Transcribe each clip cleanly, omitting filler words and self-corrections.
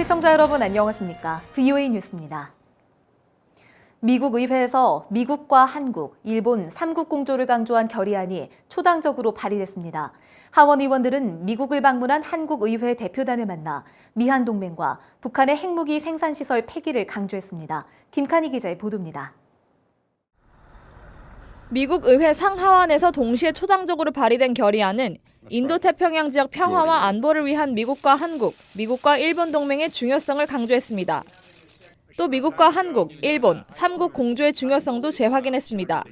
시청자 여러분 안녕하십니까? VOA 뉴스입니다. 미국 의회에서 미국과 한국, 일본 3국 공조를 강조한 결의안이 초당적으로 발의됐습니다. 하원 의원들은 미국을 방문한 한국 의회 대표단을 만나 미한 동맹과 북한의 핵무기 생산시설 폐기를 강조했습니다. 김칸희 기자의 보도입니다. 미국 의회 상하원에서 동시에 초당적으로 발의된 결의안은 인도태평양 지역 평화와 안보를 위한 미국과 한국, 미국과 일본 동맹의 중요성을 강조했습니다. 또 미국과 한국, 일본, 3국 공조의 중요성도 재확인했습니다.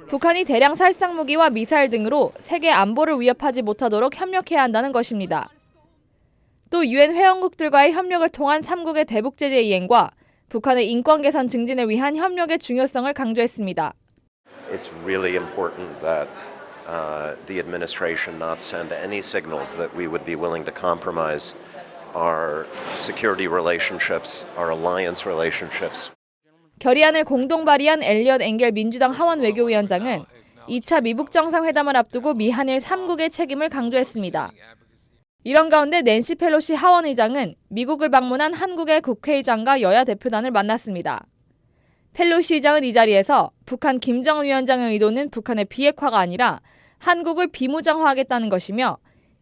북한이 대량 살상 무기와 미사일 등으로 세계 안보를 위협하지 못하도록 협력해야 한다는 것입니다. 또 유엔 회원국들과의 협력을 통한 3국의 대북 제재 이행과 북한의 인권 개선 증진을 위한 협력의 중요성을 강조했습니다. It's really important that the administration not send any signals that we would be willing to compromise our security relationships, our alliance relationships. 결의안을 공동 발의한 엘리엇 엥겔 민주당 하원 외교위원장은 2차 미북 정상회담을 앞두고 미한일 3국의 책임을 강조했습니다. 이런 가운데 낸시 펠로시 하원 의장은 미국을 방문한 한국의 국회의장과 여야 대표단을 만났습니다. 펠로시 의장은 이 자리에서 북한 김정은 위원장의 의도는 북한의 비핵화가 아니라 한국을 비무장화하겠다는 것이며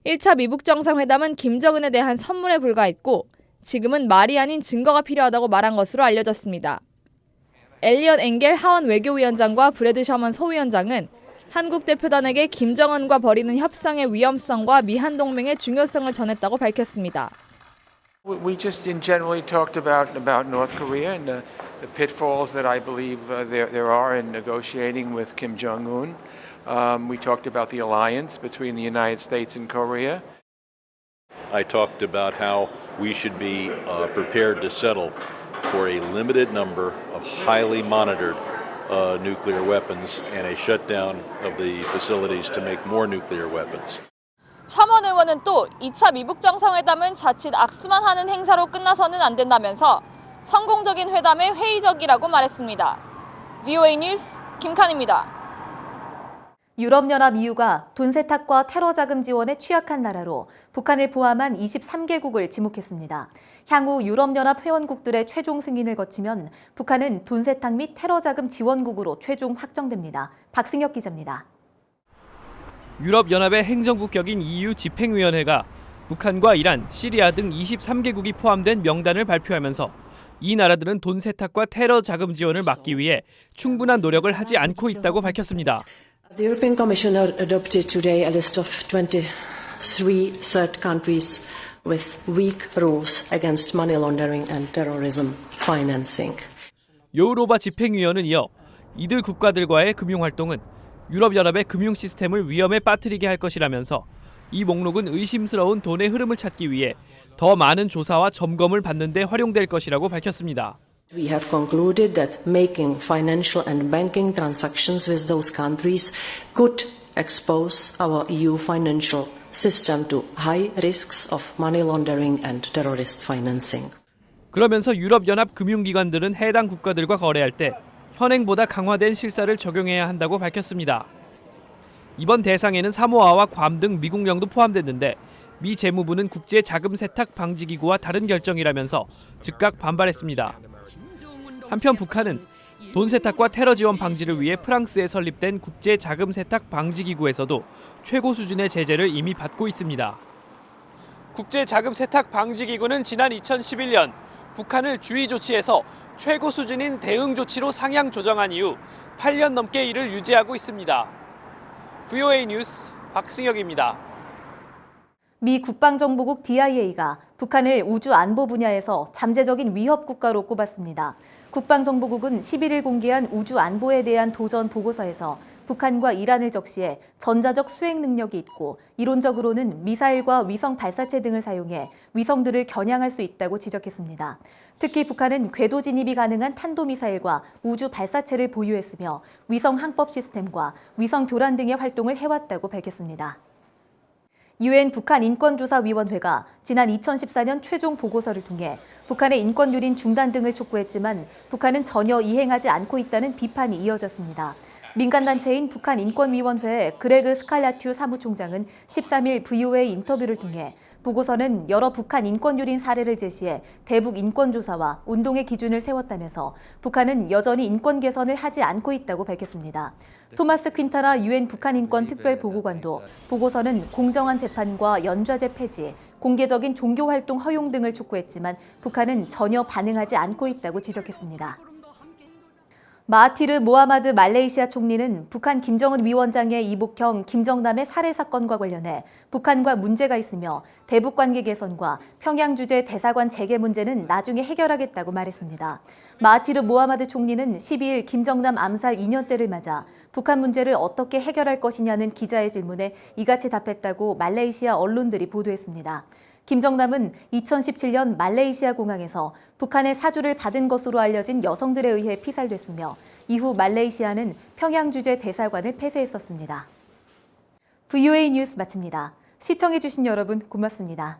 1차 미북 정상회담은 김정은에 대한 선물에 불과했고 지금은 말이 아닌 증거가 필요하다고 말한 것으로 알려졌습니다. 엘리엇 엥겔 하원 외교위원장과 브래드 셔먼 소위원장은 한국 대표단에게 김정은과 벌이는 협상의 위험성과 미한 동맹의 중요성을 전했다고 밝혔습니다. We just generally talked about North Korea and the pitfalls that I believe there are in negotiating with Kim Jong-un. We talked about the alliance between the United States and Korea. I talked about how we should be prepared to settle for a limited number of highly monitored nuclear weapons and a shutdown of the facilities to make more nuclear weapons. 셔먼 의원은 또 2차 미북 정상회담은 자칫 악수만 하는 행사로 끝나서는 안 된다면서 성공적인 회담에 회의적이라고 말했습니다. VOA 뉴스 김칸입니다. 유럽연합 EU가 돈 세탁과 테러 자금 지원에 취약한 나라로 북한을 포함한 23개국을 지목했습니다. 향후 유럽연합 회원국들의 최종 승인을 거치면 북한은 돈 세탁 및 테러 자금 지원국으로 최종 확정됩니다. 박승혁 기자입니다. 유럽연합의 행정국 격인 EU 집행위원회가 북한과 이란, 시리아 등 23개국이 포함된 명단을 발표하면서 이 나라들은 돈 세탁과 테러 자금 지원을 막기 위해 충분한 노력을 하지 않고 있다고 밝혔습니다. The European Commission adopted today a list of 23 third countries with weak rules against money laundering and terrorism financing. 요우로바 집행위원은 이어 이들 국가들과의 금융활동은 유럽연합의 금융 시스템을 위험에 빠뜨리게 할 것이라면서 이 목록은 의심스러운 돈의 흐름을 찾기 위해 더 많은 조사와 점검을 받는 데 활용될 것이라고 밝혔습니다. We have concluded that making financial and banking transactions with those countries could expose our EU financial system to high risks of money laundering and terrorist financing. 그러면서 유럽연합 금융기관들은 해당 국가들과 거래할 때 현행보다 강화된 실사를 적용해야 한다고 밝혔습니다. 이번 대상에는 사모아와 괌 등 미국령도 포함됐는데 미 재무부는 국제 자금 세탁 방지 기구와 다른 결정이라면서 즉각 반발했습니다. 한편 북한은 돈 세탁과 테러 지원 방지를 위해 프랑스에 설립된 국제 자금 세탁 방지 기구에서도 최고 수준의 제재를 이미 받고 있습니다. 국제 자금 세탁 방지 기구는 지난 2011년 북한을 주의 조치에서 최고 수준인 대응 조치로 상향 조정한 이후 8년 넘게 이를 유지하고 있습니다. VOA 뉴스 박승혁입니다. 미 국방정보국 DIA가 북한을 우주 안보 분야에서 잠재적인 위협 국가로 꼽았습니다. 국방정보국은 11일 공개한 우주 안보에 대한 도전 보고서에서 북한과 이란을 적시해 전자적 수행 능력이 있고 이론적으로는 미사일과 위성 발사체 등을 사용해 위성들을 겨냥할 수 있다고 지적했습니다. 특히 북한은 궤도 진입이 가능한 탄도미사일과 우주 발사체를 보유했으며 위성 항법 시스템과 위성 교란 등의 활동을 해왔다고 밝혔습니다. 유엔 북한인권조사위원회가 지난 2014년 최종 보고서를 통해 북한의 인권 유린 중단 등을 촉구했지만 북한은 전혀 이행하지 않고 있다는 비판이 이어졌습니다. 민간단체인 북한인권위원회의 그레그 스칼라튜 사무총장은 13일 VOA 인터뷰를 통해 보고서는 여러 북한 인권 유린 사례를 제시해 대북 인권 조사와 운동의 기준을 세웠다면서 북한은 여전히 인권 개선을 하지 않고 있다고 밝혔습니다. 토마스 퀸타라 유엔 북한 인권 특별 보고관도 보고서는 공정한 재판과 연좌제 폐지, 공개적인 종교 활동 허용 등을 촉구했지만 북한은 전혀 반응하지 않고 있다고 지적했습니다. 마하티르 모하마드 말레이시아 총리는 북한 김정은 위원장의 이복형 김정남의 살해 사건과 관련해 북한과 문제가 있으며 대북 관계 개선과 평양 주재 대사관 재개 문제는 나중에 해결하겠다고 말했습니다. 마하티르 모하마드 총리는 12일 김정남 암살 2년째를 맞아 북한 문제를 어떻게 해결할 것이냐는 기자의 질문에 이같이 답했다고 말레이시아 언론들이 보도했습니다. 김정남은 2017년 말레이시아 공항에서 북한의 사주를 받은 것으로 알려진 여성들에 의해 피살됐으며 이후 말레이시아는 평양 주재 대사관을 폐쇄했었습니다. VOA 뉴스 마칩니다. 시청해주신 여러분 고맙습니다.